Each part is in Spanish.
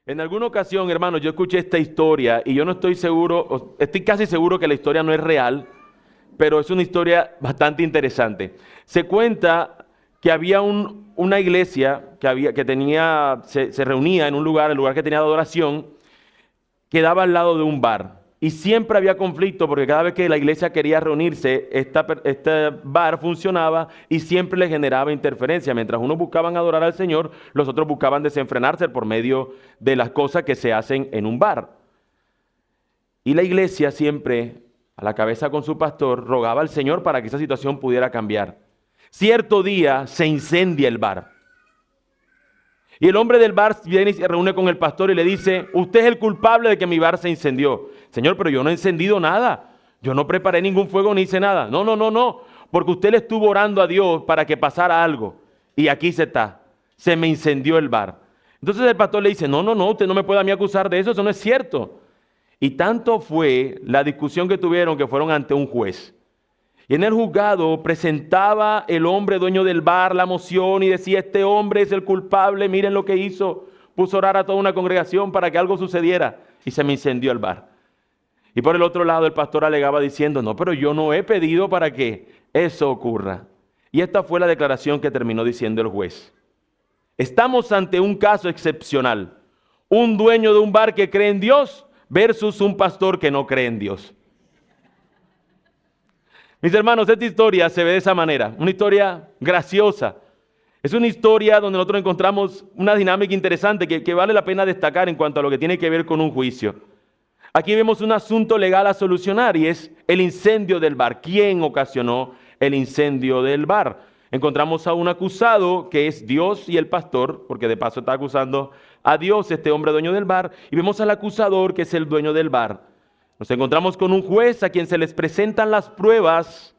En alguna ocasión, hermanos, yo escuché esta historia y yo no estoy seguro, estoy casi seguro que la historia no es real, pero es una historia bastante interesante. Se cuenta que había una iglesia que tenía, se reunía en un lugar, el lugar que tenía adoración, quedaba al lado de un bar. Y siempre había conflicto porque cada vez que la iglesia quería reunirse, este bar funcionaba y siempre le generaba interferencia. Mientras unos buscaban adorar al Señor, los otros buscaban desenfrenarse por medio de las cosas que se hacen en un bar. Y la iglesia siempre, a la cabeza con su pastor, rogaba al Señor para que esa situación pudiera cambiar. Cierto día se incendia el bar. Y el hombre del bar viene y se reúne con el pastor y le dice: usted es el culpable de que mi bar se incendió. Señor, pero yo no he encendido nada. Yo no preparé ningún fuego ni hice nada. No, no, no, no. Porque usted le estuvo orando a Dios para que pasara algo. Y aquí se está. Se me incendió el bar. Entonces el pastor le dice: no, no, no, usted no me puede a mí acusar de eso. Eso no es cierto. Y tanto fue la discusión que tuvieron que fueron ante un juez. Y en el juzgado presentaba el hombre dueño del bar la moción y decía: este hombre es el culpable, miren lo que hizo. Puso a orar a toda una congregación para que algo sucediera y se me incendió el bar. Y por el otro lado el pastor alegaba diciendo: no, pero yo no he pedido para que eso ocurra. Y esta fue la declaración que terminó diciendo el juez. Estamos ante un caso excepcional. Un dueño de un bar que cree en Dios versus un pastor que no cree en Dios. Mis hermanos, esta historia se ve de esa manera, una historia graciosa. Es una historia donde nosotros encontramos una dinámica interesante que vale la pena destacar en cuanto a lo que tiene que ver con un juicio. Aquí vemos un asunto legal a solucionar y es el incendio del bar. ¿Quién ocasionó el incendio del bar? Encontramos a un acusado que es Dios y el pastor, porque de paso está acusando a Dios, este hombre dueño del bar, y vemos al acusador que es el dueño del bar. Nos encontramos con un juez a quien se les presentan las pruebas,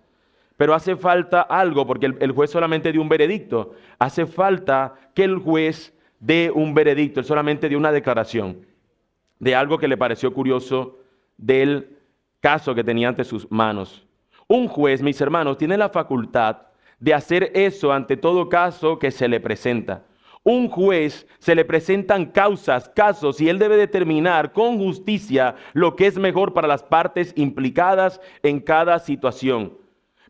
pero hace falta algo, porque el juez solamente dio un veredicto. Hace falta que el juez dé un veredicto, él solamente dio una declaración de algo que le pareció curioso del caso que tenía ante sus manos. Un juez, mis hermanos, tiene la facultad de hacer eso ante todo caso que se le presenta. Un juez se le presentan causas, casos, y él debe determinar con justicia lo que es mejor para las partes implicadas en cada situación.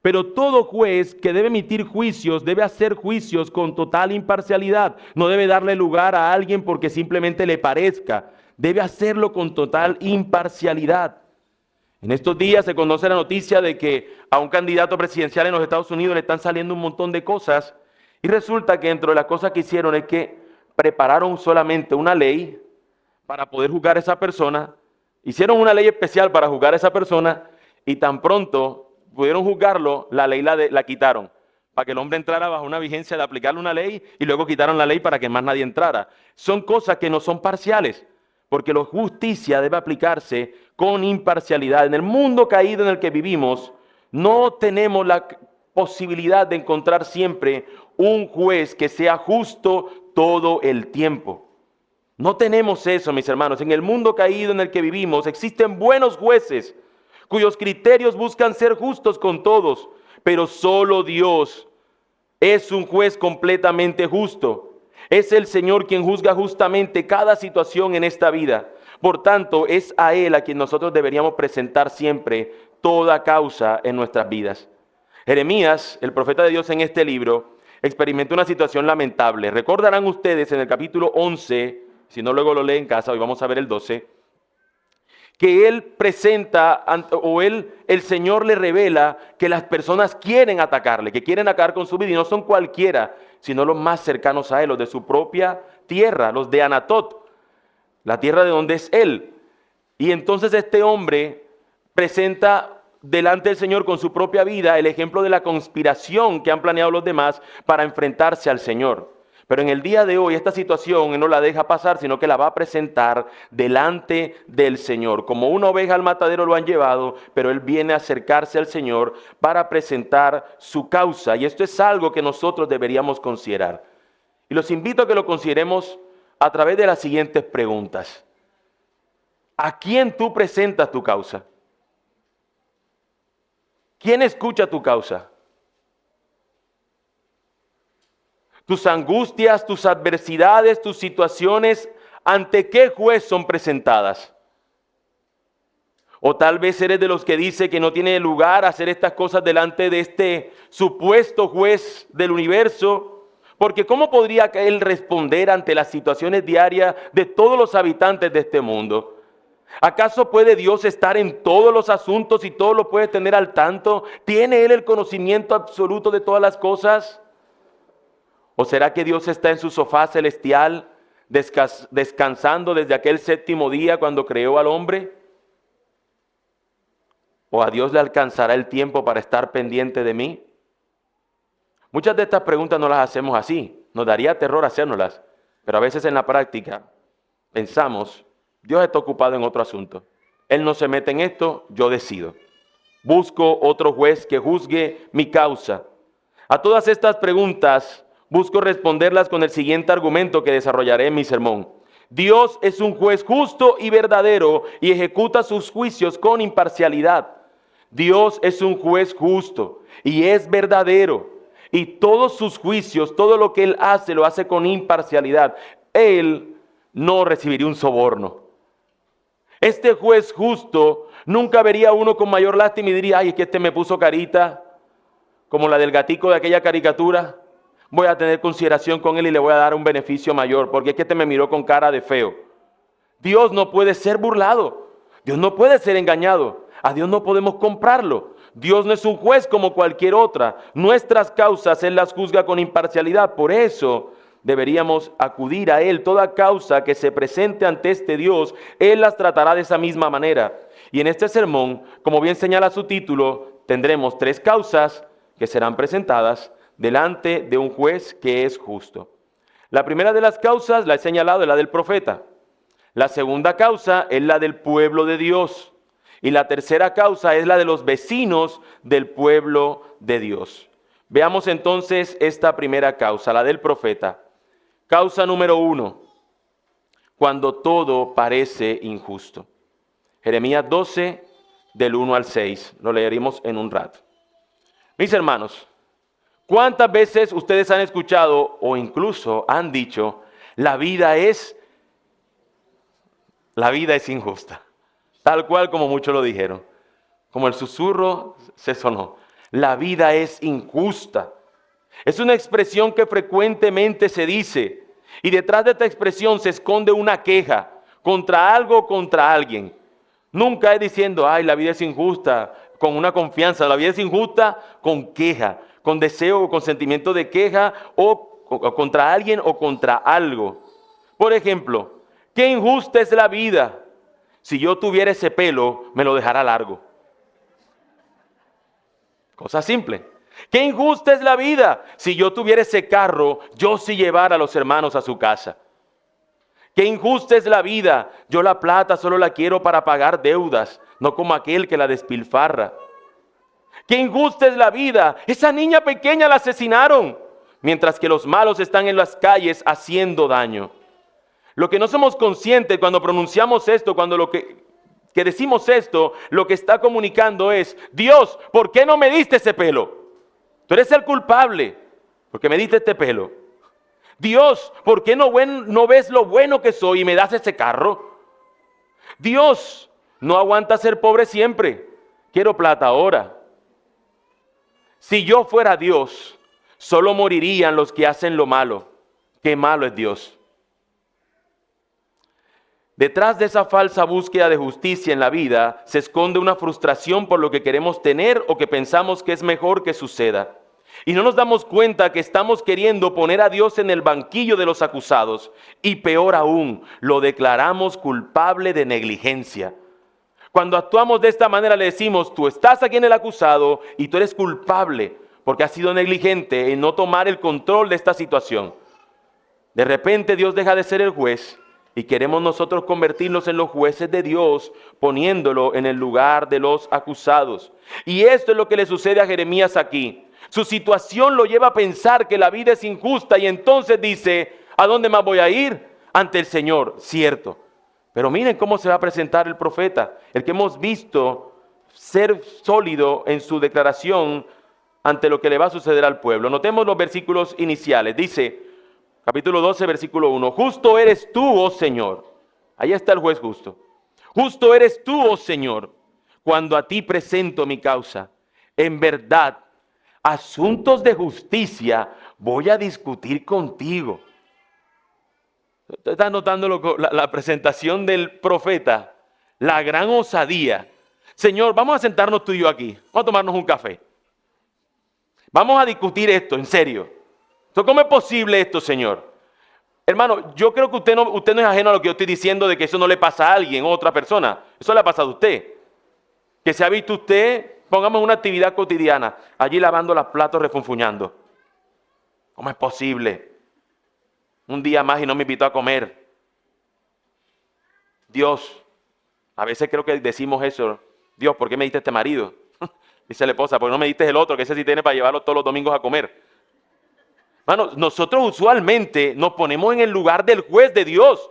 Pero todo juez que debe emitir juicios debe hacer juicios con total imparcialidad. No debe darle lugar a alguien porque simplemente le parezca. Debe hacerlo con total imparcialidad. En estos días se conoce la noticia de que a un candidato presidencial en los Estados Unidos le están saliendo un montón de cosas. Y resulta que dentro de las cosas que hicieron es que prepararon solamente una ley para poder juzgar a esa persona. Hicieron una ley especial para juzgar a esa persona y tan pronto pudieron juzgarlo, la ley la quitaron. Para que el hombre entrara bajo una vigencia de aplicarle una ley y luego quitaron la ley para que más nadie entrara. Son cosas que no son parciales, porque la justicia debe aplicarse con imparcialidad. En el mundo caído en el que vivimos, no tenemos la posibilidad de encontrar siempre un juez que sea justo todo el tiempo. No tenemos eso, mis hermanos. En el mundo caído en el que vivimos existen buenos jueces cuyos criterios buscan ser justos con todos, pero solo Dios es un juez completamente justo. Es el Señor quien juzga justamente cada situación en esta vida. Por tanto, es a Él a quien nosotros deberíamos presentar siempre toda causa en nuestras vidas. Jeremías, el profeta de Dios en este libro, experimentó una situación lamentable. Recordarán ustedes en el capítulo 11, si no luego lo leen en casa, hoy vamos a ver el 12, que él presenta, el Señor le revela que las personas quieren atacarle, que quieren acabar con su vida, y no son cualquiera, sino los más cercanos a él, los de su propia tierra, los de Anatot, la tierra de donde es él. Y entonces este hombre presenta delante del Señor con su propia vida el ejemplo de la conspiración que han planeado los demás para enfrentarse al Señor. Pero en el día de hoy esta situación él no la deja pasar, sino que la va a presentar delante del Señor. Como una oveja al matadero lo han llevado, pero él viene a acercarse al Señor para presentar su causa. Y esto es algo que nosotros deberíamos considerar. Y los invito a que lo consideremos a través de las siguientes preguntas. ¿A quién tú presentas tu causa? ¿Quién escucha tu causa? Tus angustias, tus adversidades, tus situaciones, ¿ante qué juez son presentadas? O tal vez eres de los que dice que no tiene lugar hacer estas cosas delante de este supuesto juez del universo, porque ¿cómo podría él responder ante las situaciones diarias de todos los habitantes de este mundo? ¿Acaso puede Dios estar en todos los asuntos y todo lo puede tener al tanto? ¿Tiene Él el conocimiento absoluto de todas las cosas? ¿O será que Dios está en su sofá celestial descansando desde aquel séptimo día cuando creó al hombre? ¿O a Dios le alcanzará el tiempo para estar pendiente de mí? Muchas de estas preguntas no las hacemos así. Nos daría terror hacérnoslas. Pero a veces en la práctica pensamos, Dios está ocupado en otro asunto. Él no se mete en esto, yo decido. Busco otro juez que juzgue mi causa. A todas estas preguntas busco responderlas con el siguiente argumento que desarrollaré en mi sermón. Dios es un juez justo y verdadero y ejecuta sus juicios con imparcialidad. Dios es un juez justo y es verdadero. Y todos sus juicios, todo lo que Él hace, lo hace con imparcialidad. Él no recibiría un soborno. Este juez justo nunca vería a uno con mayor lástima y diría, ay, es que este me puso carita, como la del gatico de aquella caricatura. Voy a tener consideración con él y le voy a dar un beneficio mayor, porque es que este me miró con cara de feo. Dios no puede ser burlado. Dios no puede ser engañado. A Dios no podemos comprarlo. Dios no es un juez como cualquier otra. Nuestras causas Él las juzga con imparcialidad. Por eso deberíamos acudir a Él. Toda causa que se presente ante este Dios, Él las tratará de esa misma manera. Y en este sermón, como bien señala su título, tendremos 3 causas que serán presentadas delante de un juez que es justo. La primera de las causas, la he señalado, es la del profeta. La segunda causa es la del pueblo de Dios. Y la tercera causa es la de los vecinos del pueblo de Dios. Veamos entonces esta primera causa, la del profeta. Causa número 1, cuando todo parece injusto. Jeremías 12, del 1 al 6, lo leeremos en un rato. Mis hermanos, ¿cuántas veces ustedes han escuchado o incluso han dicho, la vida es injusta? Tal cual como muchos lo dijeron. Como el susurro se sonó. La vida es injusta. Es una expresión que frecuentemente se dice. Y detrás de esta expresión se esconde una queja contra algo o contra alguien. Nunca es diciendo, ay, la vida es injusta, con una confianza. La vida es injusta con queja, con deseo o con sentimiento de queja o contra alguien o contra algo. Por ejemplo, qué injusta es la vida. Si yo tuviera ese pelo, me lo dejara largo. Cosa simple. Qué injusta es la vida. Si yo tuviera ese carro, yo sí llevara a los hermanos a su casa. Qué injusta es la vida. Yo la plata solo la quiero para pagar deudas, no como aquel que la despilfarra. Qué injusta es la vida. Esa niña pequeña la asesinaron, mientras que los malos están en las calles haciendo daño. Lo que no somos conscientes cuando pronunciamos esto, cuando lo que decimos esto, lo que está comunicando es, Dios, ¿por qué no me diste ese pelo? Tú eres el culpable, porque me diste este pelo. Dios, ¿por qué no ves lo bueno que soy y me das ese carro? Dios, no aguanta ser pobre siempre, quiero plata ahora. Si yo fuera Dios, solo morirían los que hacen lo malo. Qué malo es Dios. Detrás de esa falsa búsqueda de justicia en la vida se esconde una frustración por lo que queremos tener o que pensamos que es mejor que suceda. Y no nos damos cuenta que estamos queriendo poner a Dios en el banquillo de los acusados. Y peor aún, lo declaramos culpable de negligencia. Cuando actuamos de esta manera le decimos, tú estás aquí en el acusado y tú eres culpable porque has sido negligente en no tomar el control de esta situación. De repente Dios deja de ser el juez. Y queremos nosotros convertirnos en los jueces de Dios, poniéndolo en el lugar de los acusados. Y esto es lo que le sucede a Jeremías aquí. Su situación lo lleva a pensar que la vida es injusta y entonces dice, ¿a dónde más voy a ir? Ante el Señor, cierto. Pero miren cómo se va a presentar el profeta, el que hemos visto ser sólido en su declaración ante lo que le va a suceder al pueblo. Notemos los versículos iniciales. Dice, Capítulo 12, versículo 1. Justo eres tú, oh Señor. Ahí está el juez justo. Justo eres tú, oh Señor, cuando a ti presento mi causa. En verdad, asuntos de justicia voy a discutir contigo. ¿Usted está notando la presentación del profeta? La gran osadía. Señor, vamos a sentarnos tú y yo aquí. Vamos a tomarnos un café. Vamos a discutir esto, en serio. Entonces, ¿cómo es posible esto, Señor? Hermano, yo creo que usted no es ajeno a lo que yo estoy diciendo de que eso no le pasa a alguien, a otra persona. Eso le ha pasado a usted. Que se ha visto usted, pongamos una actividad cotidiana, allí lavando los platos, refunfuñando. ¿Cómo es posible? Un día más y no me invitó a comer. Dios, a veces creo que decimos eso. Dios, ¿por qué me diste este marido? Dice la esposa, ¿por qué no me diste el otro? Que ese sí tiene para llevarlo todos los domingos a comer. Hermano, nosotros usualmente nos ponemos en el lugar del juez de Dios.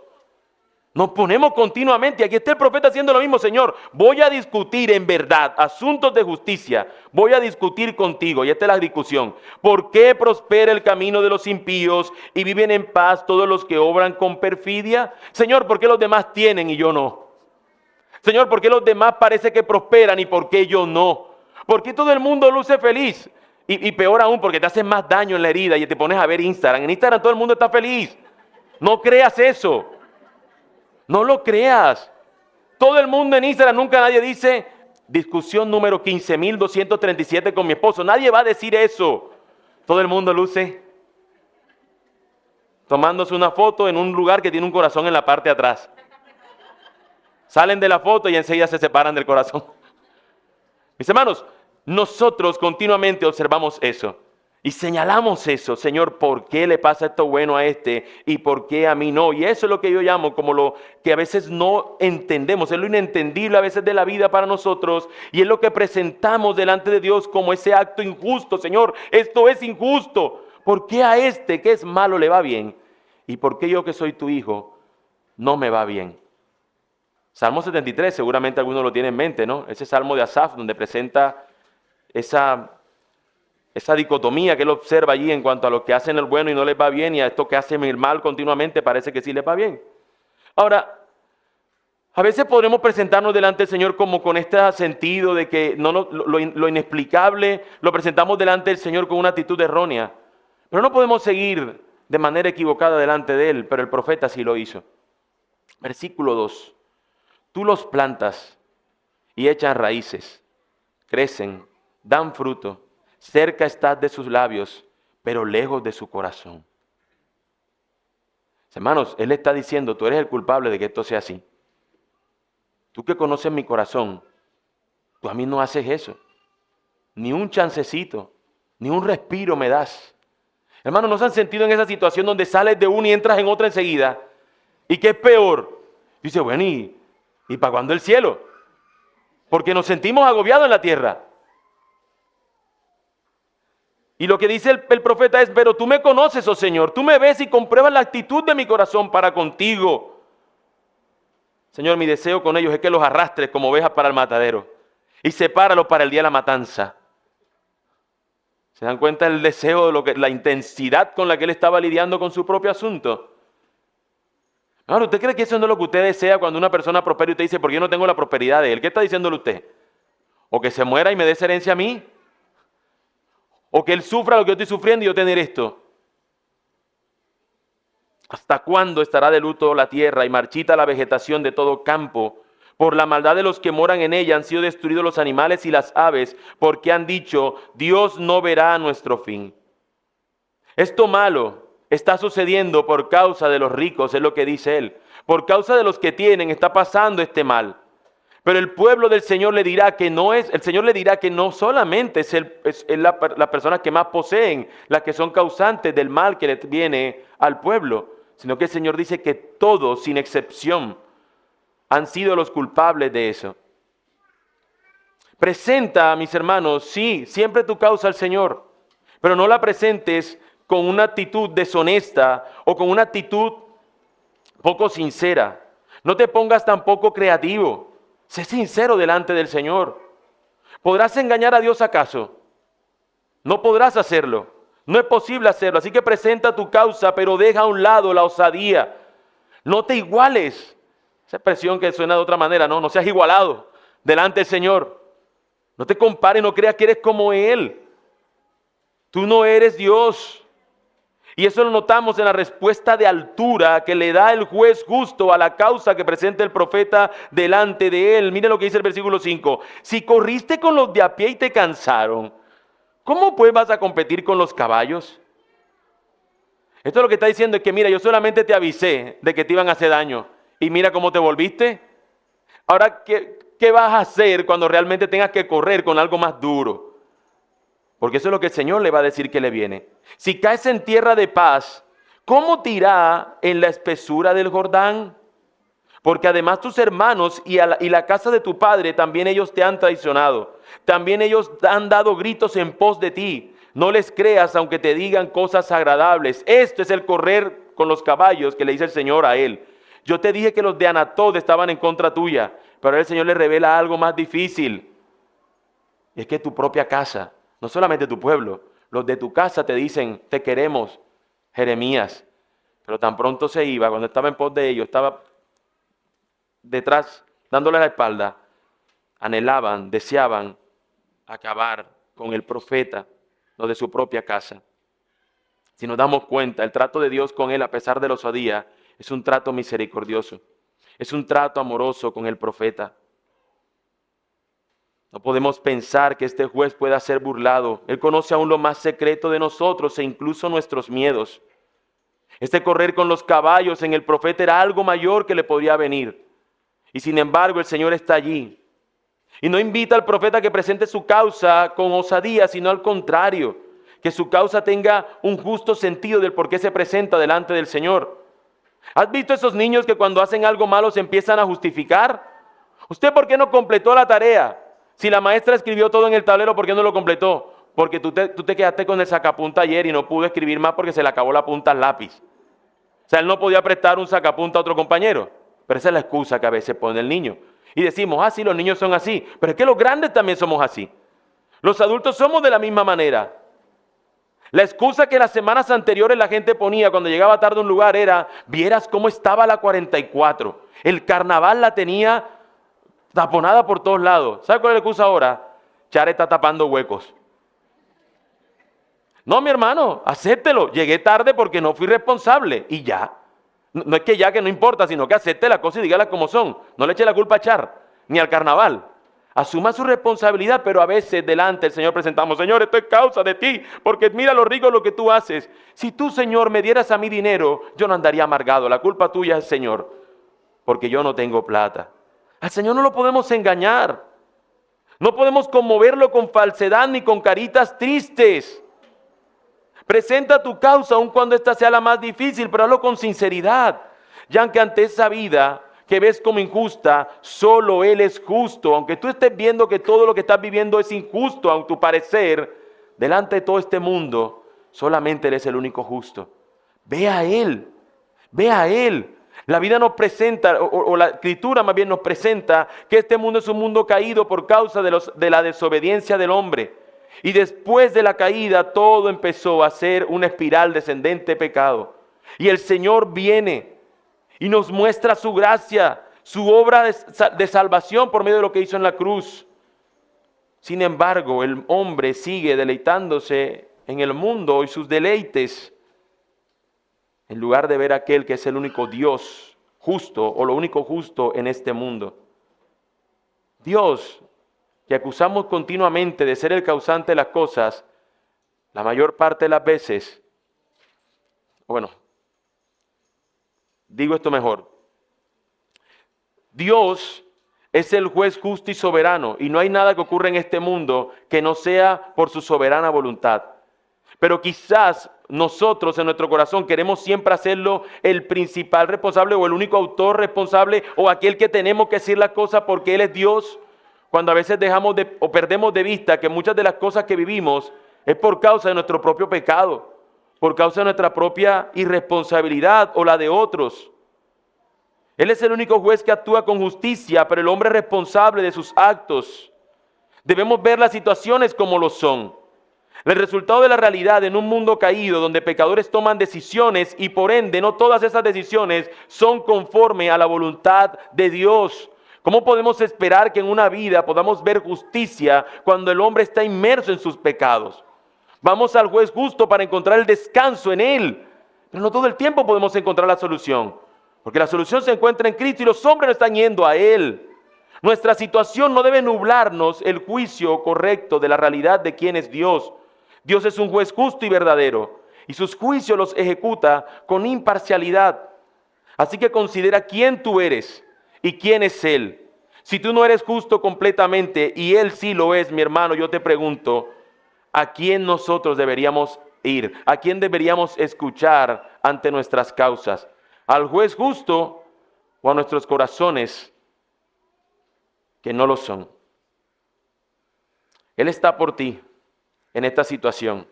Nos ponemos continuamente. Aquí está el profeta haciendo lo mismo. Señor, voy a discutir en verdad asuntos de justicia. Voy a discutir contigo. Y esta es la discusión. ¿Por qué prospera el camino de los impíos y viven en paz todos los que obran con perfidia? Señor, ¿por qué los demás tienen y yo no? Señor, ¿por qué los demás parece que prosperan y por qué yo no? ¿Por qué todo el mundo luce feliz? Y peor aún, porque te hacen más daño en la herida y te pones a ver Instagram. En Instagram todo el mundo está feliz. No creas eso. No lo creas. Todo el mundo en Instagram, nunca nadie dice, discusión número 15.237 con mi esposo. Nadie va a decir eso. Todo el mundo luce tomándose una foto en un lugar que tiene un corazón en la parte de atrás. Salen de la foto y enseguida se separan del corazón. Mis hermanos, nosotros continuamente observamos eso y señalamos eso. Señor, ¿por qué le pasa esto bueno a este y por qué a mí no? Y eso es lo que yo llamo como lo que a veces no entendemos. Es lo inentendible a veces de la vida para nosotros y es lo que presentamos delante de Dios como ese acto injusto. Señor, esto es injusto. ¿Por qué a este que es malo le va bien? ¿Y por qué yo que soy tu hijo no me va bien? Salmo 73, seguramente alguno lo tiene en mente, ¿no? Ese salmo de Asaf donde presenta esa dicotomía que él observa allí en cuanto a los que hacen el bueno y no les va bien y a estos que hacen el mal continuamente parece que sí les va bien. Ahora, a veces podremos presentarnos delante del Señor como con este sentido de que lo inexplicable lo presentamos delante del Señor con una actitud errónea. Pero no podemos seguir de manera equivocada delante de Él, pero el profeta sí lo hizo. Versículo 2. Tú los plantas y echan raíces, crecen, dan fruto, cerca estás de sus labios, pero lejos de su corazón. Hermanos, Él está diciendo, tú eres el culpable de que esto sea así. Tú que conoces mi corazón, tú a mí no haces eso. Ni un chancecito, ni un respiro me das. Hermanos, ¿no se han sentido en esa situación donde sales de una y entras en otra enseguida? ¿Y qué es peor? Dice, bueno, ¿y para cuándo el cielo? Porque nos sentimos agobiados en la tierra. Y lo que dice el profeta es, pero tú me conoces, oh Señor, tú me ves y compruebas la actitud de mi corazón para contigo. Señor, mi deseo con ellos es que los arrastres como ovejas para el matadero y sepáralos para el día de la matanza. ¿Se dan cuenta del deseo, de la intensidad con la que él estaba lidiando con su propio asunto? Ahora, ¿usted cree que eso no es lo que usted desea cuando una persona prospera y usted dice, porque yo no tengo la prosperidad de él? ¿Qué está diciéndole usted? ¿O que se muera y me dé esa herencia a mí? ¿O que él sufra lo que yo estoy sufriendo y yo tener esto? ¿Hasta cuándo estará de luto la tierra y marchita la vegetación de todo campo? Por la maldad de los que moran en ella han sido destruidos los animales y las aves, porque han dicho, Dios no verá nuestro fin. Esto malo está sucediendo por causa de los ricos, es lo que dice él. Por causa de los que tienen está pasando este mal. Pero el pueblo del Señor le dirá que no es, el Señor le dirá que no solamente es las personas que más poseen, las que son causantes del mal que le viene al pueblo, sino que el Señor dice que todos, sin excepción, han sido los culpables de eso. Presenta, mis hermanos, sí, siempre tu causa al Señor, pero no la presentes con una actitud deshonesta o con una actitud poco sincera. No te pongas tampoco creativo. Sé sincero delante del Señor. ¿Podrás engañar a Dios acaso? No podrás hacerlo. No es posible hacerlo. Así que presenta tu causa, pero deja a un lado la osadía. No te iguales. Esa expresión que suena de otra manera, no seas igualado delante del Señor. No te compares, no creas que eres como Él. Tú no eres Dios. Y eso lo notamos en la respuesta de altura que le da el juez justo a la causa que presenta el profeta delante de él. Mire lo que dice el versículo 5. Si corriste con los de a pie y te cansaron, ¿cómo pues vas a competir con los caballos? Esto lo que está diciendo es que mira, yo solamente te avisé de que te iban a hacer daño. Y mira cómo te volviste. Ahora, ¿qué vas a hacer cuando realmente tengas que correr con algo más duro? Porque eso es lo que el Señor le va a decir que le viene. Si caes en tierra de paz, ¿cómo te irá en la espesura del Jordán? Porque además tus hermanos y la casa de tu padre, también ellos te han traicionado. También ellos han dado gritos en pos de ti. No les creas aunque te digan cosas agradables. Esto es el correr con los caballos que le dice el Señor a él. Yo te dije que los de Anatod estaban en contra tuya, pero el Señor le revela algo más difícil. Y es que tu propia casa, no solamente tu pueblo, los de tu casa te dicen, te queremos, Jeremías. Pero tan pronto se iba, cuando estaba en pos de ellos, estaba detrás, dándole la espalda, anhelaban, deseaban acabar con el profeta, los de su propia casa. Si nos damos cuenta, el trato de Dios con él, a pesar de la osadía, es un trato misericordioso. Es un trato amoroso con el profeta. No podemos pensar que este juez pueda ser burlado. Él conoce aún lo más secreto de nosotros e incluso nuestros miedos. Este correr con los caballos en el profeta era algo mayor que le podría venir. Y sin embargo el Señor está allí. Y no invita al profeta a que presente su causa con osadía, sino al contrario, que su causa tenga un justo sentido del por qué se presenta delante del Señor. ¿Has visto esos niños que cuando hacen algo malo se empiezan a justificar? ¿Usted por qué no completó la tarea? Si la maestra escribió todo en el tablero, ¿por qué no lo completó? Porque tú te quedaste con el sacapunta ayer y no pudo escribir más porque se le acabó la punta al lápiz. O sea, él no podía prestar un sacapunta a otro compañero. Pero esa es la excusa que a veces pone el niño. Y decimos, sí, los niños son así. Pero es que los grandes también somos así. Los adultos somos de la misma manera. La excusa que las semanas anteriores la gente ponía cuando llegaba tarde a un lugar era, vieras cómo estaba la 44. El carnaval la tenía taponada por todos lados. ¿Sabe cuál es la excusa ahora? Chare está tapando huecos. No, mi hermano, acéptelo. Llegué tarde porque no fui responsable y ya. No es que ya que no importa, sino que acepte la cosa y dígala como son. No le eche la culpa a Char, ni al carnaval. Asuma su responsabilidad, pero a veces delante del Señor presentamos, Señor, esto es causa de ti, porque mira lo rico lo que tú haces. Si tú, Señor, me dieras a mí dinero, yo no andaría amargado. La culpa tuya es, Señor, porque yo no tengo plata. Al Señor no lo podemos engañar. No podemos conmoverlo con falsedad ni con caritas tristes. Presenta tu causa aun cuando esta sea la más difícil, pero hazlo con sinceridad. Ya que ante esa vida que ves como injusta, solo Él es justo. Aunque tú estés viendo que todo lo que estás viviendo es injusto, a tu parecer, delante de todo este mundo, solamente Él es el único justo. Ve a Él, ve a Él. La vida nos presenta, o la Escritura más bien nos presenta, que este mundo es un mundo caído por causa de la desobediencia del hombre. Y después de la caída todo empezó a ser una espiral descendente de pecado. Y el Señor viene y nos muestra su gracia, su obra de salvación por medio de lo que hizo en la cruz. Sin embargo, el hombre sigue deleitándose en el mundo y sus deleites, en lugar de ver a aquel que es el único Dios justo o lo único justo en este mundo. Dios, que acusamos continuamente de ser el causante de las cosas, la mayor parte de las veces, digo esto mejor, Dios es el juez justo y soberano, y no hay nada que ocurra en este mundo que no sea por su soberana voluntad. Pero quizás nosotros en nuestro corazón queremos siempre hacerlo el principal responsable o el único autor responsable o aquel que tenemos que decir las cosas porque Él es Dios, cuando a veces perdemos de vista que muchas de las cosas que vivimos es por causa de nuestro propio pecado, por causa de nuestra propia irresponsabilidad o la de otros. Él es el único juez que actúa con justicia, pero el hombre es responsable de sus actos. Debemos ver las situaciones como lo son. El resultado de la realidad en un mundo caído donde pecadores toman decisiones y por ende no todas esas decisiones son conforme a la voluntad de Dios. ¿Cómo podemos esperar que en una vida podamos ver justicia cuando el hombre está inmerso en sus pecados? Vamos al juez justo para encontrar el descanso en Él, pero no todo el tiempo podemos encontrar la solución, porque la solución se encuentra en Cristo y los hombres no están yendo a Él. Nuestra situación no debe nublarnos el juicio correcto de la realidad de quién es Dios. Dios es un juez justo y verdadero, y sus juicios los ejecuta con imparcialidad. Así que considera quién tú eres y quién es Él. Si tú no eres justo completamente y Él sí lo es, mi hermano, yo te pregunto, ¿a quién nosotros deberíamos ir? ¿A quién deberíamos escuchar ante nuestras causas? ¿Al juez justo o a nuestros corazones que no lo son? Él está por ti en esta situación,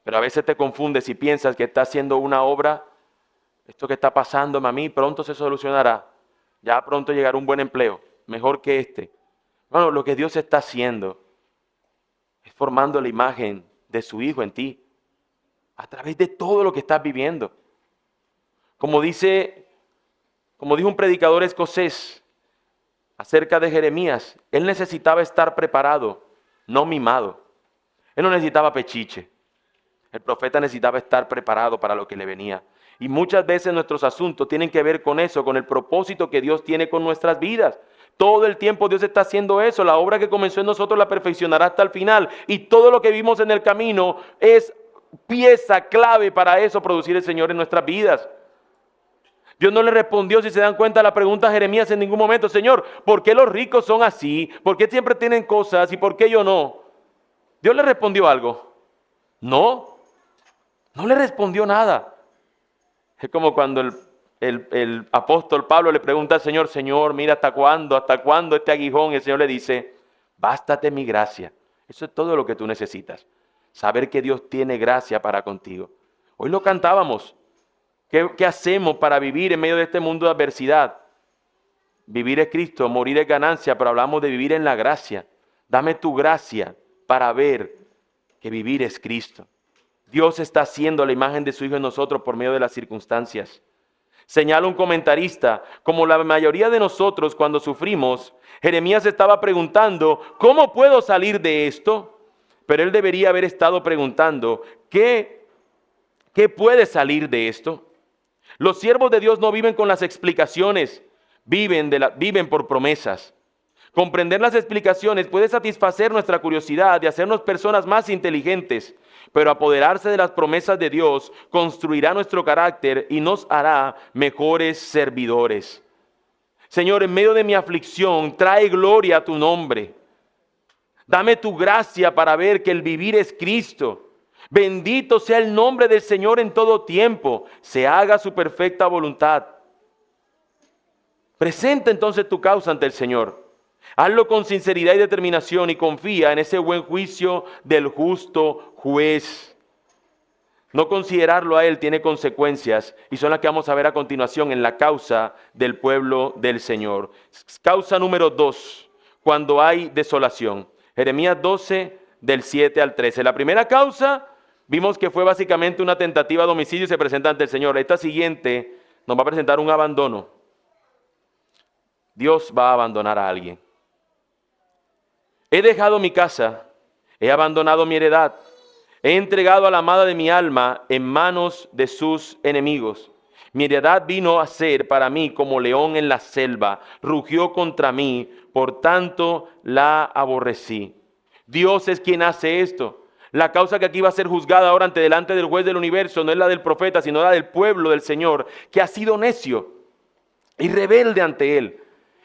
pero a veces te confundes y piensas que está haciendo una obra. Esto que está pasando a mí pronto se solucionará, ya pronto llegará un buen empleo, mejor que este. Bueno, lo que Dios está haciendo es formando la imagen de su Hijo en ti, a través de todo lo que estás viviendo. Como dijo un predicador escocés acerca de Jeremías, él necesitaba estar preparado, no mimado. Él no necesitaba pechiche. El profeta necesitaba estar preparado para lo que le venía. Y muchas veces nuestros asuntos tienen que ver con eso, con el propósito que Dios tiene con nuestras vidas. Todo el tiempo Dios está haciendo eso. La obra que comenzó en nosotros la perfeccionará hasta el final. Y todo lo que vimos en el camino es pieza clave para eso, producir el Señor en nuestras vidas. Dios no le respondió, si se dan cuenta, a la pregunta a Jeremías en ningún momento: Señor, ¿por qué los ricos son así? ¿Por qué siempre tienen cosas y por qué yo no? ¿Dios le respondió algo? No le respondió nada. Es como cuando el apóstol Pablo le pregunta al Señor: Señor, mira, ¿hasta cuándo este aguijón? Y el Señor le dice: bástate mi gracia. Eso es todo lo que tú necesitas. Saber que Dios tiene gracia para contigo. Hoy lo cantábamos. ¿Qué hacemos para vivir en medio de este mundo de adversidad? Vivir es Cristo, morir es ganancia, pero hablamos de vivir en la gracia. Dame tu gracia para ver que vivir es Cristo. Dios está haciendo la imagen de su Hijo en nosotros por medio de las circunstancias. Señala un comentarista, como la mayoría de nosotros cuando sufrimos, Jeremías estaba preguntando: ¿cómo puedo salir de esto? Pero él debería haber estado preguntando: ¿qué puede salir de esto? Los siervos de Dios no viven con las explicaciones, viven por promesas. Comprender las explicaciones puede satisfacer nuestra curiosidad y hacernos personas más inteligentes, pero apoderarse de las promesas de Dios construirá nuestro carácter y nos hará mejores servidores. Señor, en medio de mi aflicción, trae gloria a tu nombre. Dame tu gracia para ver que el vivir es Cristo. Bendito sea el nombre del Señor en todo tiempo. Se haga su perfecta voluntad. Presenta entonces tu causa ante el Señor. Hazlo con sinceridad y determinación y confía en ese buen juicio del justo juez. No considerarlo a Él tiene consecuencias y son las que vamos a ver a continuación en la causa del pueblo del Señor. Causa número 2, cuando hay desolación. Jeremías 12, del 7 al 13. La primera causa vimos que fue básicamente una tentativa de homicidio y se presenta ante el Señor. Esta siguiente nos va a presentar un abandono. Dios va a abandonar a alguien. He dejado mi casa, he abandonado mi heredad, he entregado a la amada de mi alma en manos de sus enemigos. Mi heredad vino a ser para mí como león en la selva, rugió contra mí, por tanto la aborrecí. Dios es quien hace esto. La causa que aquí va a ser juzgada ahora delante del juez del universo no es la del profeta, sino la del pueblo del Señor, que ha sido necio y rebelde ante Él.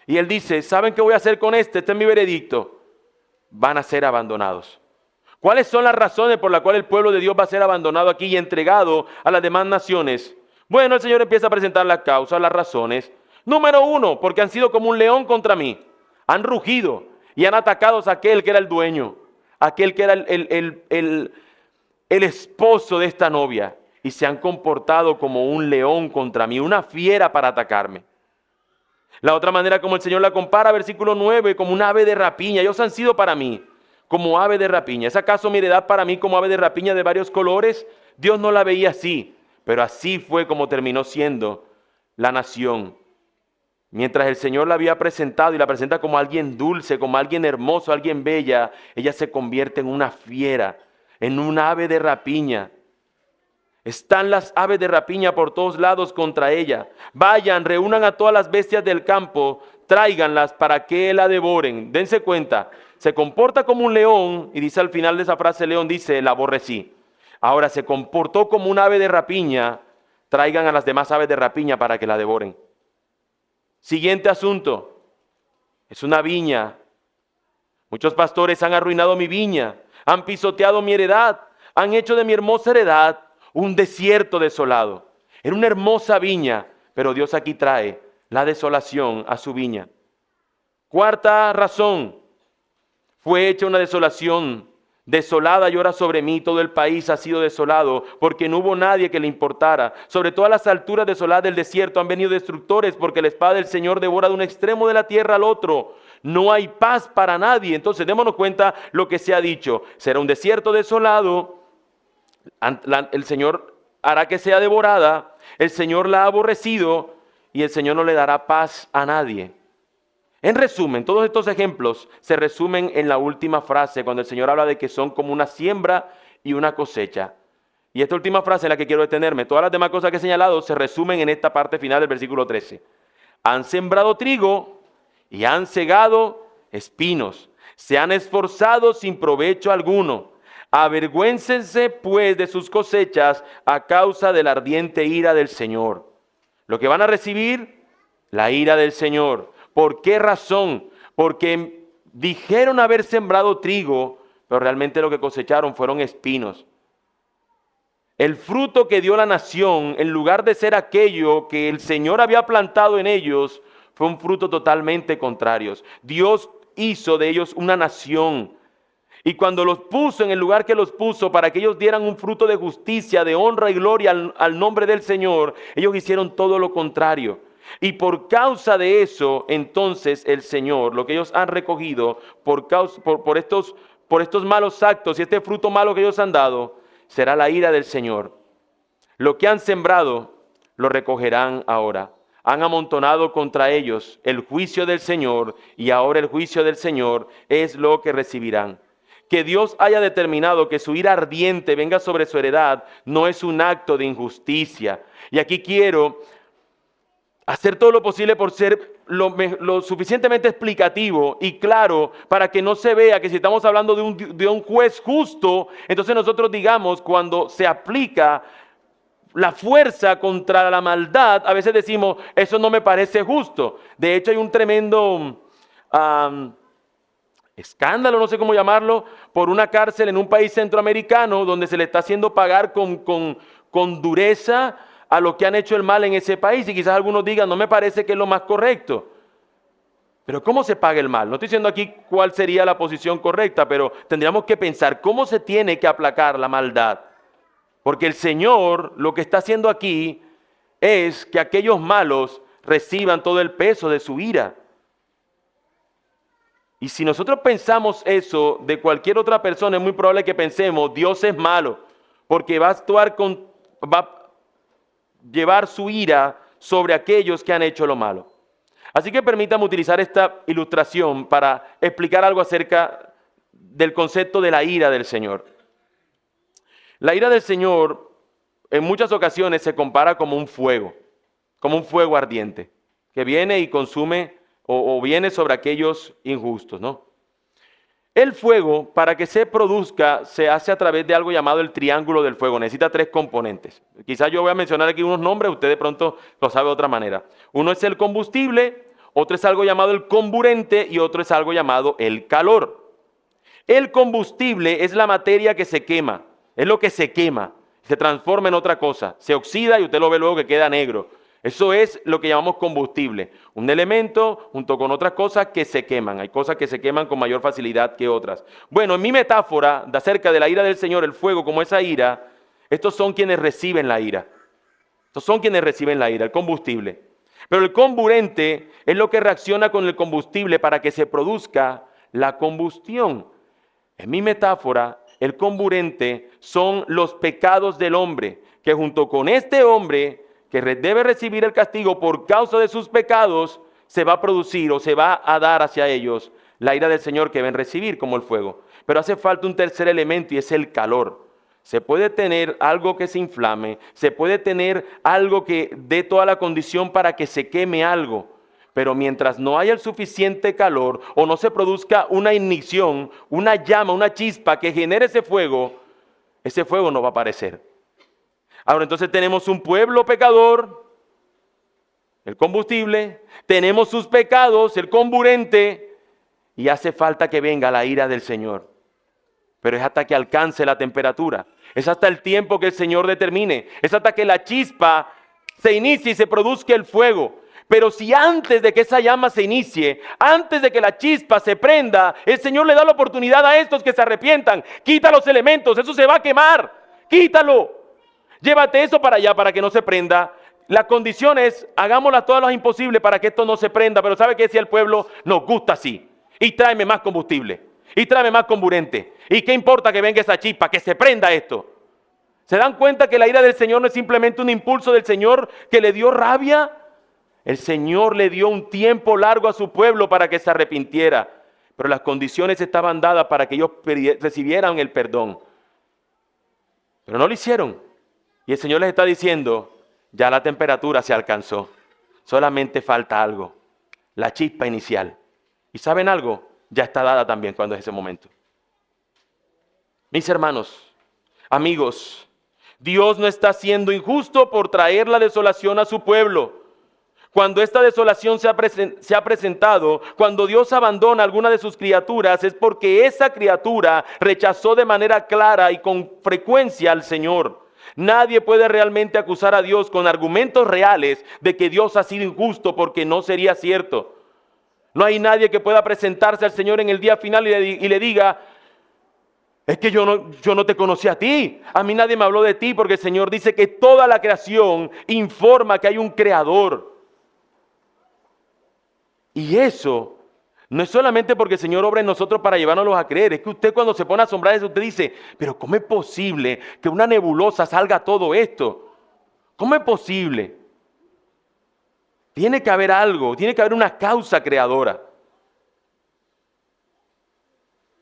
Y Él dice: ¿saben qué voy a hacer con este? Este es mi veredicto. Van a ser abandonados. ¿Cuáles son las razones por las cuales el pueblo de Dios va a ser abandonado aquí y entregado a las demás naciones? Bueno, el Señor empieza a presentar las causas, las razones. Número 1, porque han sido como un león contra mí. Han rugido y han atacado a aquel que era el dueño, aquel que era el esposo de esta novia. Y se han comportado como un león contra mí, una fiera para atacarme. La otra manera como el Señor la compara, versículo 9, como un ave de rapiña. Ellos han sido para mí como ave de rapiña. ¿Es acaso mi heredad para mí como ave de rapiña de varios colores? Dios no la veía así, pero así fue como terminó siendo la nación. Mientras el Señor la había presentado y la presenta como alguien dulce, como alguien hermoso, alguien bella, ella se convierte en una fiera, en un ave de rapiña. Están las aves de rapiña por todos lados contra ella. Vayan, reúnan a todas las bestias del campo, tráiganlas para que la devoren. Dense cuenta, se comporta como un león, y dice al final de esa frase, león dice, la aborrecí. Ahora se comportó como un ave de rapiña, traigan a las demás aves de rapiña para que la devoren. Siguiente asunto, es una viña. Muchos pastores han arruinado mi viña, han pisoteado mi heredad, han hecho de mi hermosa heredad un desierto desolado. Era una hermosa viña, pero Dios aquí trae la desolación a su viña. Cuarta razón, fue hecha una desolación. Desolada llora sobre mí, todo el país ha sido desolado, porque no hubo nadie que le importara. Sobre todas las alturas desoladas del desierto han venido destructores, porque la espada del Señor devora de un extremo de la tierra al otro. No hay paz para nadie. Entonces démonos cuenta lo que se ha dicho. Será un desierto desolado, el Señor hará que sea devorada, el Señor la ha aborrecido y el Señor no le dará paz a nadie. En resumen, todos estos ejemplos se resumen en la última frase, cuando el Señor habla de que son como una siembra y una cosecha. Y esta última frase en la que quiero detenerme, todas las demás cosas que he señalado se resumen en esta parte final del versículo 13. Han sembrado trigo y han segado espinos, se han esforzado sin provecho alguno. Avergüéncense pues de sus cosechas a causa de la ardiente ira del Señor. Lo que van a recibir, la ira del Señor. ¿Por qué razón? Porque dijeron haber sembrado trigo, pero realmente lo que cosecharon fueron espinos. El fruto que dio la nación, en lugar de ser aquello que el Señor había plantado en ellos, fue un fruto totalmente contrario. Dios hizo de ellos una nación. Y cuando los puso en el lugar que los puso para que ellos dieran un fruto de justicia, de honra y gloria al nombre del Señor, ellos hicieron todo lo contrario. Y por causa de eso, entonces el Señor, lo que ellos han recogido por estos malos actos y este fruto malo que ellos han dado, será la ira del Señor. Lo que han sembrado, lo recogerán ahora. Han amontonado contra ellos el juicio del Señor y ahora el juicio del Señor es lo que recibirán. Que Dios haya determinado que su ira ardiente venga sobre su heredad no es un acto de injusticia. Y aquí quiero hacer todo lo posible por ser lo suficientemente explicativo y claro para que no se vea que si estamos hablando de un juez justo, entonces nosotros digamos cuando se aplica la fuerza contra la maldad, a veces decimos, eso no me parece justo. De hecho hay un tremendo escándalo, no sé cómo llamarlo, por una cárcel en un país centroamericano donde se le está haciendo pagar con dureza a los que han hecho el mal en ese país. Y quizás algunos digan, no me parece que es lo más correcto. Pero ¿cómo se paga el mal? No estoy diciendo aquí cuál sería la posición correcta, pero tendríamos que pensar cómo se tiene que aplacar la maldad. Porque el Señor lo que está haciendo aquí es que aquellos malos reciban todo el peso de su ira. Y si nosotros pensamos eso de cualquier otra persona, es muy probable que pensemos, Dios es malo, porque va a llevar su ira sobre aquellos que han hecho lo malo. Así que permítame utilizar esta ilustración para explicar algo acerca del concepto de la ira del Señor. La ira del Señor en muchas ocasiones se compara como un fuego ardiente, que viene y consume o viene sobre aquellos injustos, ¿no? El fuego, para que se produzca, se hace a través de algo llamado el triángulo del fuego. Necesita 3 componentes. Quizás yo voy a mencionar aquí unos nombres, usted de pronto lo sabe de otra manera. Uno es el combustible, otro es algo llamado el comburente y otro es algo llamado el calor. El combustible es la materia que se quema, es lo que se quema, se transforma en otra cosa, se oxida y usted lo ve luego que queda negro. Eso es lo que llamamos combustible, un elemento junto con otras cosas que se queman. Hay cosas que se queman con mayor facilidad que otras. Bueno, en mi metáfora de acerca de la ira del Señor, el fuego como esa ira, estos son quienes reciben la ira. Estos son quienes reciben la ira, el combustible. Pero el comburente es lo que reacciona con el combustible para que se produzca la combustión. En mi metáfora, el comburente son los pecados del hombre, que junto con este hombre que debe recibir el castigo por causa de sus pecados, se va a producir o se va a dar hacia ellos la ira del Señor que deben recibir como el fuego. Pero hace falta un tercer elemento y es el calor. Se puede tener algo que se inflame, se puede tener algo que dé toda la condición para que se queme algo, pero mientras no haya el suficiente calor o no se produzca una ignición, una llama, una chispa que genere ese fuego no va a aparecer. Ahora entonces tenemos un pueblo pecador, el combustible, tenemos sus pecados, el comburente, y hace falta que venga la ira del Señor. Pero es hasta que alcance la temperatura, es hasta el tiempo que el Señor determine, es hasta que la chispa se inicie y se produzca el fuego. Pero si antes de que esa llama se inicie, antes de que la chispa se prenda, el Señor le da la oportunidad a estos que se arrepientan, quita los elementos, eso se va a quemar, quítalo, llévate eso para allá para que no se prenda. La condición es, hagámoslas todas las imposibles para que esto no se prenda, pero ¿sabe qué decía el pueblo? Nos gusta así, y tráeme más combustible, y tráeme más comburente, y qué importa que venga esa chispa, que se prenda esto. ¿Se dan cuenta que la ira del Señor no es simplemente un impulso del Señor que le dio rabia? El Señor le dio un tiempo largo a su pueblo para que se arrepintiera, pero las condiciones estaban dadas para que ellos recibieran el perdón. Pero no lo hicieron. Y el Señor les está diciendo, ya la temperatura se alcanzó, solamente falta algo, la chispa inicial. ¿Y saben algo? Ya está dada también cuando es ese momento. Mis hermanos, amigos, Dios no está siendo injusto por traer la desolación a su pueblo. Cuando esta desolación se ha presentado, cuando Dios abandona a alguna de sus criaturas, es porque esa criatura rechazó de manera clara y con frecuencia al Señor. Nadie puede realmente acusar a Dios con argumentos reales de que Dios ha sido injusto, porque no sería cierto. No hay nadie que pueda presentarse al Señor en el día final y le diga, es que yo no te conocí a ti, a mí nadie me habló de ti, porque el Señor dice que toda la creación informa que hay un creador. Y eso no es solamente porque el Señor obra en nosotros para llevárnoslos a creer. Es que usted cuando se pone a asombrar eso, usted dice, pero ¿cómo es posible que una nebulosa salga todo esto? ¿Cómo es posible? Tiene que haber algo, tiene que haber una causa creadora.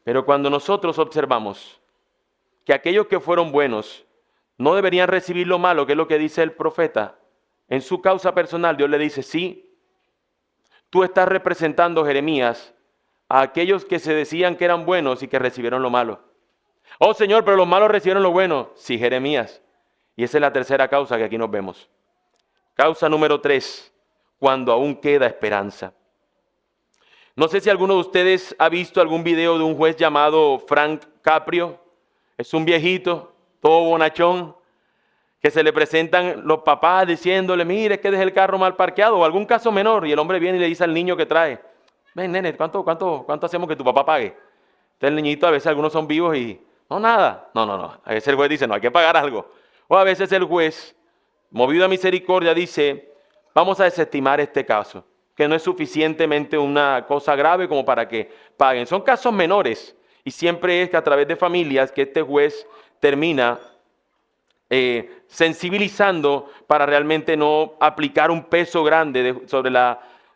Pero cuando nosotros observamos que aquellos que fueron buenos no deberían recibir lo malo, que es lo que dice el profeta, en su causa personal Dios le dice, sí, tú estás representando, Jeremías, a aquellos que se decían que eran buenos y que recibieron lo malo. Oh Señor, pero los malos recibieron lo bueno. Sí, Jeremías. Y esa es la tercera causa que aquí nos vemos. Causa número 3, cuando aún queda esperanza. No sé si alguno de ustedes ha visto algún video de un juez llamado Frank Caprio. Es un viejito, todo bonachón, que se le presentan los papás diciéndole, mire, es que dejé el carro mal parqueado, o algún caso menor, y el hombre viene y le dice al niño que trae, ven nene, ¿cuánto hacemos que tu papá pague? Entonces el niñito, a veces algunos son vivos y, no, nada, no, a veces el juez dice, no, hay que pagar algo, o a veces el juez, movido a misericordia, dice, vamos a desestimar este caso, que no es suficientemente una cosa grave como para que paguen, son casos menores, y siempre es que a través de familias que este juez termina sensibilizando para realmente no aplicar un peso grande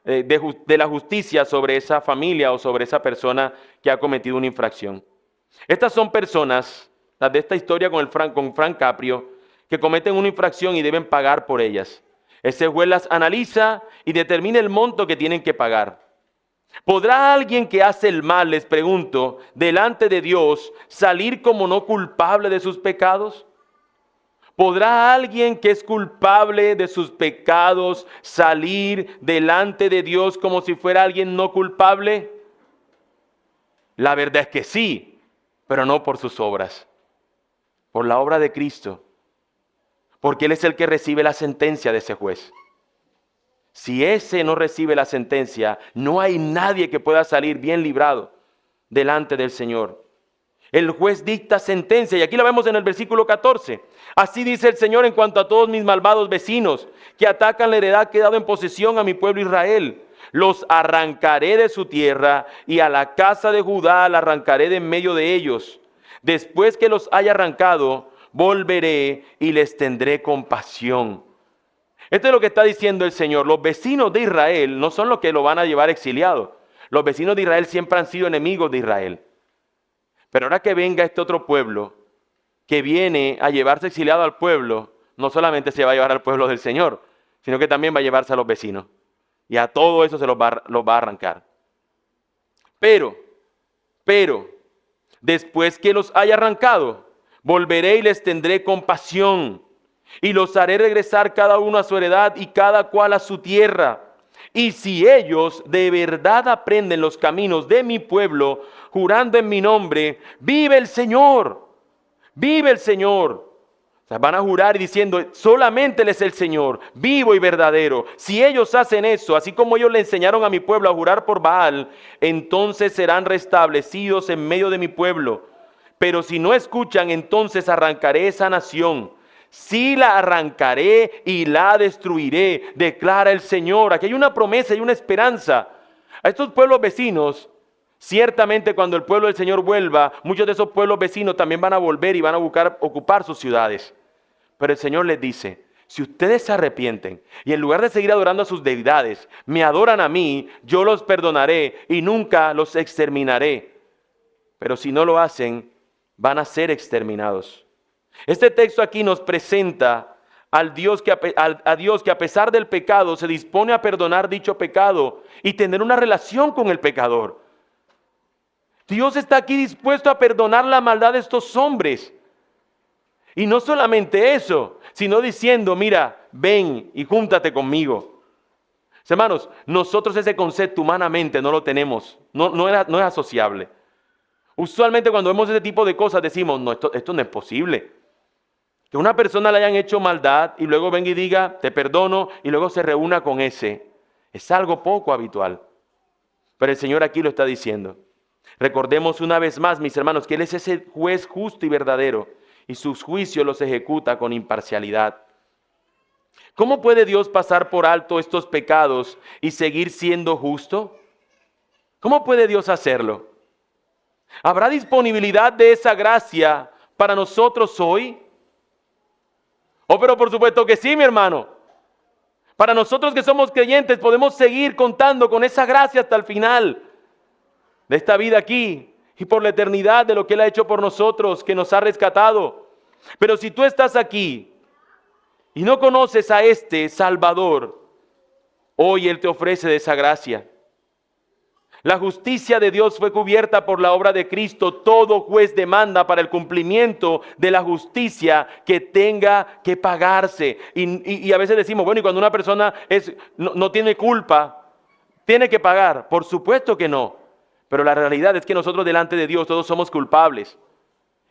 de la justicia sobre esa familia o sobre esa persona que ha cometido una infracción. Estas son personas, las de esta historia con Frank Caprio, que cometen una infracción y deben pagar por ellas. Ese juez las analiza y determina el monto que tienen que pagar. ¿Podrá alguien que hace el mal, les pregunto, delante de Dios salir como no culpable de sus pecados? ¿Podrá alguien que es culpable de sus pecados salir delante de Dios como si fuera alguien no culpable? La verdad es que sí, pero no por sus obras, por la obra de Cristo, porque Él es el que recibe la sentencia de ese juez. Si ese no recibe la sentencia, no hay nadie que pueda salir bien librado delante del Señor. El juez dicta sentencia, y aquí la vemos en el versículo 14. Así dice el Señor en cuanto a todos mis malvados vecinos, que atacan la heredad que he dado en posesión a mi pueblo Israel. los arrancaré de su tierra y a la casa de Judá la arrancaré de en medio de ellos. Después que los haya arrancado, volveré y les tendré compasión. Esto es lo que está diciendo el Señor. Los vecinos de Israel no son los que lo van a llevar exiliado. Los vecinos de Israel siempre han sido enemigos de Israel. Pero ahora que venga este otro pueblo, que viene a llevarse exiliado al pueblo, no solamente se va a llevar al pueblo del Señor, sino que también va a llevarse a los vecinos. Y a todo eso se los va a arrancar. Pero, después que los haya arrancado, volveré y les tendré compasión, y los haré regresar cada uno a su heredad y cada cual a su tierra. Y si ellos de verdad aprenden los caminos de mi pueblo, jurando en mi nombre, vive el Señor, vive el Señor. O sea, van a jurar diciendo, solamente Él es el Señor, vivo y verdadero. Si ellos hacen eso, así como ellos le enseñaron a mi pueblo a jurar por Baal, entonces serán restablecidos en medio de mi pueblo. Pero si no escuchan, entonces arrancaré esa nación. Sí la arrancaré y la destruiré, declara el Señor. Aquí hay una promesa y una esperanza. A estos pueblos vecinos, ciertamente cuando el pueblo del Señor vuelva, muchos de esos pueblos vecinos también van a volver y van a buscar ocupar sus ciudades. Pero el Señor les dice, si ustedes se arrepienten y en lugar de seguir adorando a sus deidades, me adoran a mí, yo los perdonaré y nunca los exterminaré. Pero si no lo hacen, van a ser exterminados. Este texto aquí nos presenta a Dios que a pesar del pecado se dispone a perdonar dicho pecado y tener una relación con el pecador. Dios está aquí dispuesto a perdonar la maldad de estos hombres. Y no solamente eso, sino diciendo, mira, ven y júntate conmigo. Hermanos, nosotros ese concepto humanamente no lo tenemos, no es asociable. Usualmente cuando vemos ese tipo de cosas decimos, no, esto no es posible. Que una persona le hayan hecho maldad y luego venga y diga, te perdono, y luego se reúna con ese. Es algo poco habitual. Pero el Señor aquí lo está diciendo. Recordemos una vez más, mis hermanos, que Él es ese juez justo y verdadero, y sus juicios los ejecuta con imparcialidad. ¿Cómo puede Dios pasar por alto estos pecados y seguir siendo justo? ¿Cómo puede Dios hacerlo? ¿Habrá disponibilidad de esa gracia para nosotros hoy? Oh, pero por supuesto que sí, mi hermano. Para nosotros que somos creyentes podemos seguir contando con esa gracia hasta el final de esta vida aquí y por la eternidad de lo que Él ha hecho por nosotros, que nos ha rescatado. Pero si tú estás aquí y no conoces a este Salvador, hoy Él te ofrece de esa gracia. La justicia de Dios fue cubierta por la obra de Cristo. Todo juez demanda para el cumplimiento de la justicia que tenga que pagarse. Y a veces decimos, bueno, y cuando una persona no tiene culpa, ¿tiene que pagar? Por supuesto que no. Pero la realidad es que nosotros delante de Dios todos somos culpables.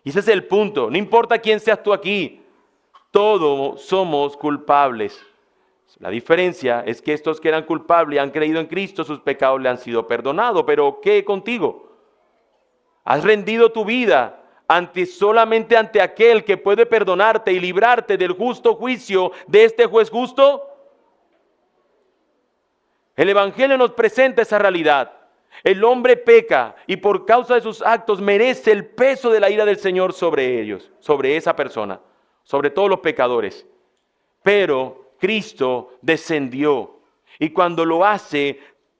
Y ese es el punto. No importa quién seas tú aquí, todos somos culpables. La diferencia es que estos que eran culpables y han creído en Cristo, sus pecados le han sido perdonados. Pero ¿qué contigo? ¿Has rendido tu vida solamente ante aquel que puede perdonarte y librarte del justo juicio de este juez justo? El Evangelio nos presenta esa realidad. El hombre peca y por causa de sus actos merece el peso de la ira del Señor sobre ellos, sobre esa persona, sobre todos los pecadores. Pero Cristo descendió y cuando lo hace,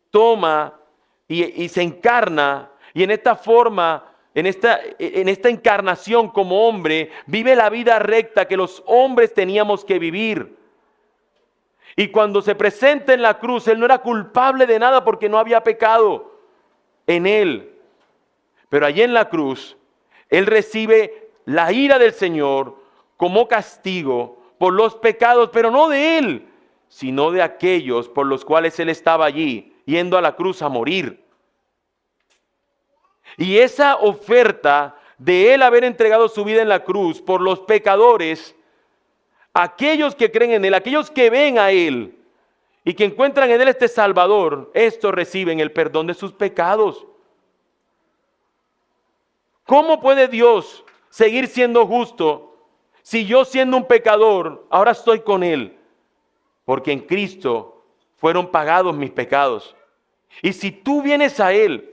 toma y se encarna y en esta forma, en esta encarnación como hombre, vive la vida recta que los hombres teníamos que vivir. Y cuando se presenta en la cruz, Él no era culpable de nada porque no había pecado en Él. Pero allí en la cruz, Él recibe la ira del Señor como castigo por los pecados, pero no de Él, sino de aquellos por los cuales Él estaba allí, yendo a la cruz a morir. Y esa oferta de Él haber entregado su vida en la cruz por los pecadores, aquellos que creen en Él, aquellos que ven a Él y que encuentran en Él este Salvador, estos reciben el perdón de sus pecados. ¿Cómo puede Dios seguir siendo justo si yo siendo un pecador, ahora estoy con Él? Porque en Cristo fueron pagados mis pecados. Y si tú vienes a Él,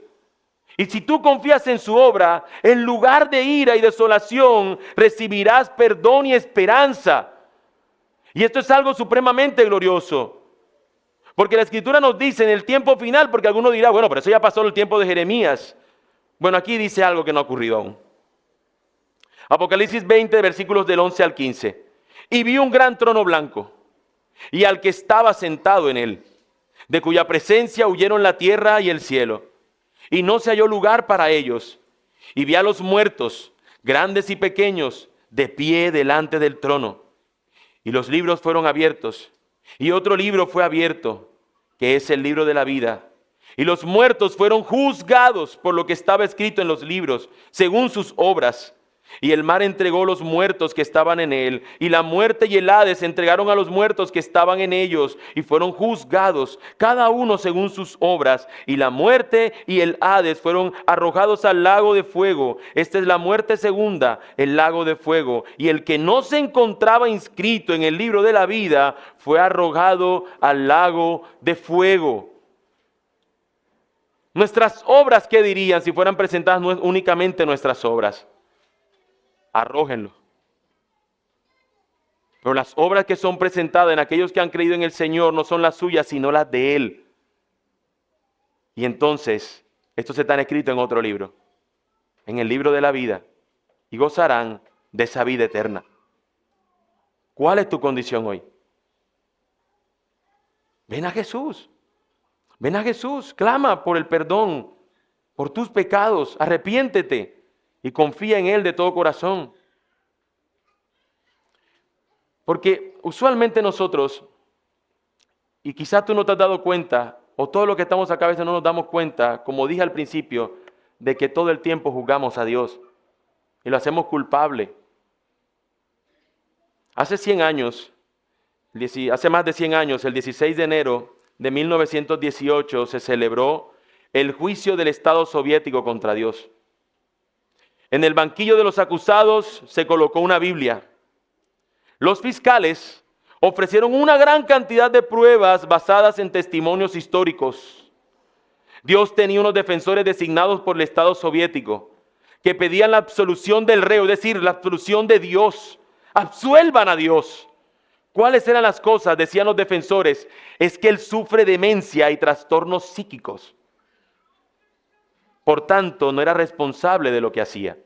y si tú confías en su obra, en lugar de ira y desolación, recibirás perdón y esperanza. Y esto es algo supremamente glorioso. Porque la Escritura nos dice en el tiempo final, porque alguno dirá, bueno, pero eso ya pasó el tiempo de Jeremías. Bueno, aquí dice algo que no ha ocurrido aún. Apocalipsis 20, versículos del 11 al 15. Y vi un gran trono blanco, y al que estaba sentado en él, de cuya presencia huyeron la tierra y el cielo, y no se halló lugar para ellos. Y vi a los muertos, grandes y pequeños, de pie delante del trono. Y los libros fueron abiertos, y otro libro fue abierto, que es el libro de la vida. Y los muertos fueron juzgados por lo que estaba escrito en los libros, según sus obras. Y el mar entregó los muertos que estaban en él, y la muerte y el Hades entregaron a los muertos que estaban en ellos, y fueron juzgados, cada uno según sus obras. Y la muerte y el Hades fueron arrojados al lago de fuego. Esta es la muerte segunda, el lago de fuego. Y el que no se encontraba inscrito en el libro de la vida fue arrojado al lago de fuego. Nuestras obras, ¿qué dirían si fueran presentadas únicamente nuestras obras? Arrójenlo. Pero las obras que son presentadas en aquellos que han creído en el Señor no son las suyas, sino las de Él. Y entonces, estos están escritos en otro libro, en el libro de la vida, y gozarán de esa vida eterna. ¿Cuál es tu condición hoy? Ven a Jesús. Ven a Jesús, clama por el perdón, por tus pecados, arrepiéntete y confía en Él de todo corazón. Porque usualmente nosotros, y quizás tú no te has dado cuenta, o todo lo que estamos acá a veces no nos damos cuenta, como dije al principio, de que todo el tiempo juzgamos a Dios y lo hacemos culpable. Hace más de 100 años, el 16 de enero de 1918 se celebró el juicio del Estado soviético contra Dios. En el banquillo de los acusados se colocó una Biblia. Los fiscales ofrecieron una gran cantidad de pruebas basadas en testimonios históricos. Dios tenía unos defensores designados por el Estado soviético que pedían la absolución del reo, es decir, la absolución de Dios. Absuelvan a Dios. ¿Cuáles eran las cosas? Decían los defensores, es que él sufre demencia y trastornos psíquicos. Por tanto, no era responsable de lo que hacía.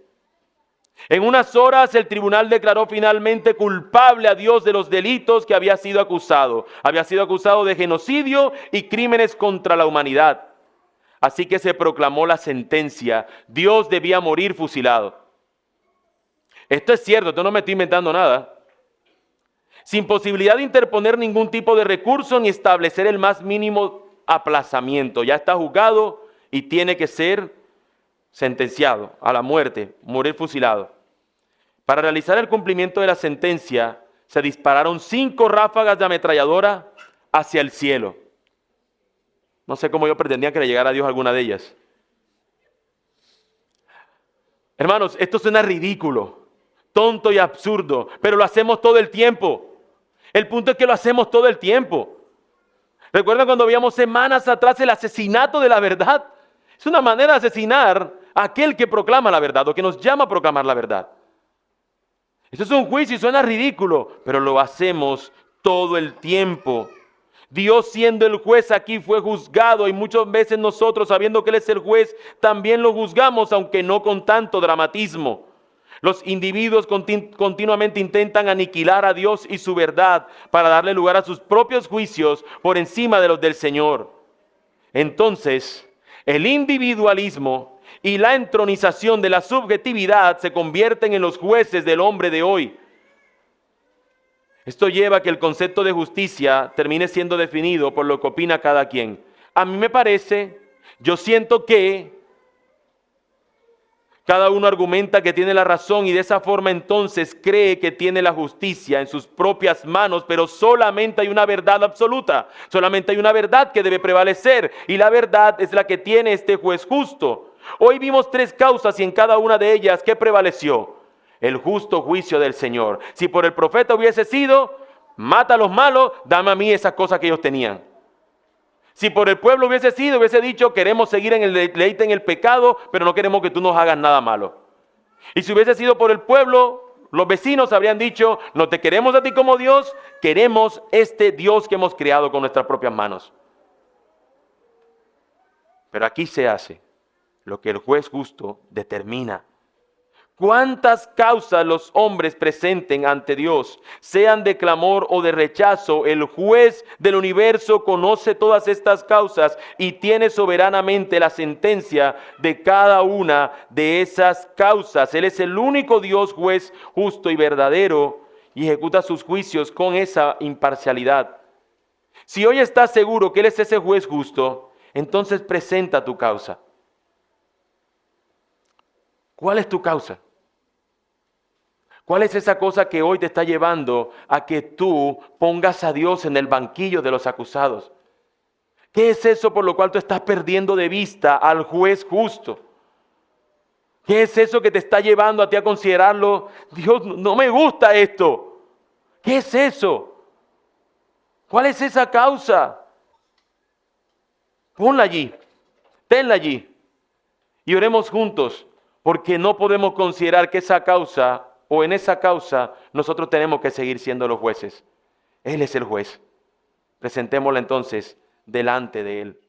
En unas horas el tribunal declaró finalmente culpable a Dios de los delitos que había sido acusado. Había sido acusado de genocidio y crímenes contra la humanidad. Así que se proclamó la sentencia. Dios debía morir fusilado. Esto es cierto, yo no me estoy inventando nada. Sin posibilidad de interponer ningún tipo de recurso ni establecer el más mínimo aplazamiento. Ya está juzgado y tiene que ser sentenciado a la muerte, morir fusilado. Para realizar el cumplimiento de la sentencia, se dispararon 5 ráfagas de ametralladora hacia el cielo. No sé cómo yo pretendía que le llegara a Dios alguna de ellas. Hermanos, esto suena ridículo, tonto y absurdo, pero lo hacemos todo el tiempo. El punto es que lo hacemos todo el tiempo. ¿Recuerdan cuando veíamos semanas atrás el asesinato de la verdad? Es una manera de asesinar a aquel que proclama la verdad o que nos llama a proclamar la verdad. Eso es un juicio y suena ridículo, pero lo hacemos todo el tiempo. Dios siendo el juez aquí fue juzgado y muchas veces nosotros, sabiendo que Él es el juez, también lo juzgamos, aunque no con tanto dramatismo. Los individuos continuamente intentan aniquilar a Dios y su verdad para darle lugar a sus propios juicios por encima de los del Señor. Entonces, el individualismo y la entronización de la subjetividad se convierten en los jueces del hombre de hoy. Esto lleva a que el concepto de justicia termine siendo definido por lo que opina cada quien. A mí me parece, yo siento que cada uno argumenta que tiene la razón y de esa forma entonces cree que tiene la justicia en sus propias manos, pero solamente hay una verdad absoluta, solamente hay una verdad que debe prevalecer y la verdad es la que tiene este juez justo. Hoy vimos 3 causas y en cada una de ellas, ¿qué prevaleció? El justo juicio del Señor. Si por el profeta hubiese sido, mata a los malos, dame a mí esas cosas que ellos tenían. Si por el pueblo hubiese sido, hubiese dicho, queremos seguir en el deleite en el pecado, pero no queremos que tú nos hagas nada malo. Y si hubiese sido por el pueblo, los vecinos habrían dicho, no te queremos a ti como Dios, queremos este Dios que hemos creado con nuestras propias manos. Pero aquí se hace lo que el juez justo determina. ¿Cuántas causas los hombres presenten ante Dios, sean de clamor o de rechazo? El juez del universo conoce todas estas causas y tiene soberanamente la sentencia de cada una de esas causas. Él es el único Dios juez justo y verdadero y ejecuta sus juicios con esa imparcialidad. Si hoy estás seguro que Él es ese juez justo, entonces presenta tu causa. ¿Cuál es tu causa? ¿Cuál es esa cosa que hoy te está llevando a que tú pongas a Dios en el banquillo de los acusados? ¿Qué es eso por lo cual tú estás perdiendo de vista al juez justo? ¿Qué es eso que te está llevando a ti a considerarlo? Dios, no me gusta esto. ¿Qué es eso? ¿Cuál es esa causa? Ponla allí, tenla allí y oremos juntos, porque no podemos considerar que esa causa o en esa causa nosotros tenemos que seguir siendo los jueces. Él es el juez. Presentémosla entonces delante de Él.